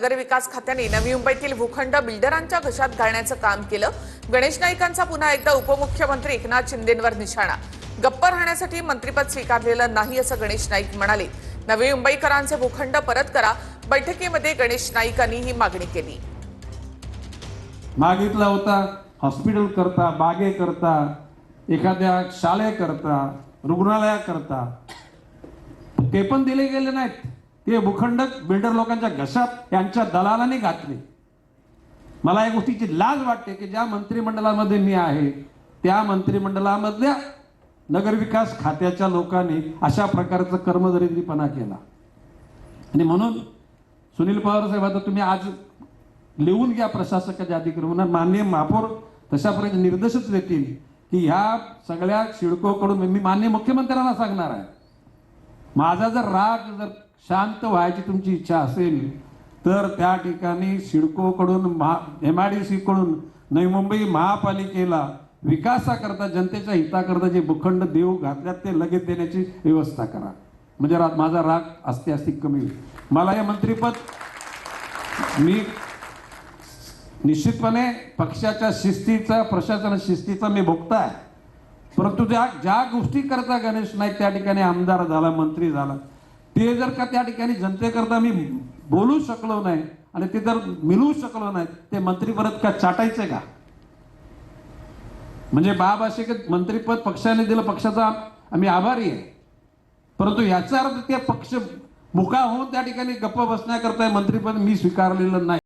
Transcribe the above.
नगर विकास खात्याने नवी मुंबईतील भूखंड बिल्डरांच्या घशात घालण्याचं काम केलं। गणेश नाईकांचा पुन्हा एकदा उपमुख्यमंत्री एकनाथ शिंदेंवर निशाणा। गप्प राहण्यासाठी मंत्रिपद स्वीकारलेलं नाही असं गणेश नाईक म्हणाले। नवी मुंबईकरांचे भूखंड परत करा। बैठकीमध्ये गणेश नाईकांनी ही मागणी केली। मागितला होता हॉस्पिटल करता, बागे करता, एखाद्या शाळे करता, रुग्णालया करता, ते पण दिले गेले नाहीत। ते भूखंड बिल्डर लोकांच्या घशात यांच्या दलालाने घातले। मला या गोष्टीची लाज वाटते की ज्या मंत्रिमंडळामध्ये मी आहे त्या मंत्रिमंडळामधल्या नगरविकास खात्याच्या लोकांनी अशा प्रकारचा कर्मदरिद्रीपणा केला। आणि म्हणून सुनील पवार साहेब, आता तुम्ही आज लिहून घ्या प्रशासकाच्या अधिकृत माननीय महापौर तशापर्यंत निर्देशच देतील की ह्या सगळ्या सिडकोकडून मी माननीय मुख्यमंत्र्यांना सांगणार आहे, माझा जर राग जर शांत व्हायची तुमची इच्छा असेल तर त्या ठिकाणी सिडकोकडून MIDC कडून नवी मुंबई महापालिकेला विकासाकरता जनतेच्या हिताकरता जे भूखंड देऊ घातल्यात ते लगेच देण्याची व्यवस्था करा, म्हणजे माझा राग असते असती कमी होईल। मला हे मंत्रिपद मी निश्चितपणे पक्षाच्या शिस्तीचा, प्रशासन शिस्तीचा मी भोगता आहे, परंतु ज्या गोष्टी करता गणेश नाईक त्या ठिकाणी आमदार झाला, मंत्री झाला, ते जर का त्या ठिकाणी जनतेकरता मी बोलू शकलो नाही आणि ते जर मिळवू शकलो नाही, ते मंत्री परत का चाटायचे का? म्हणजे बाब असे की मंत्रीपद पक्षाने दिलं, पक्षाचा आम्ही आभारी आहे, परंतु याचा अर्थ ते पक्ष मुका होऊन त्या ठिकाणी गप्प बसण्याकरता मंत्रीपद मी स्वीकारलेलं नाही।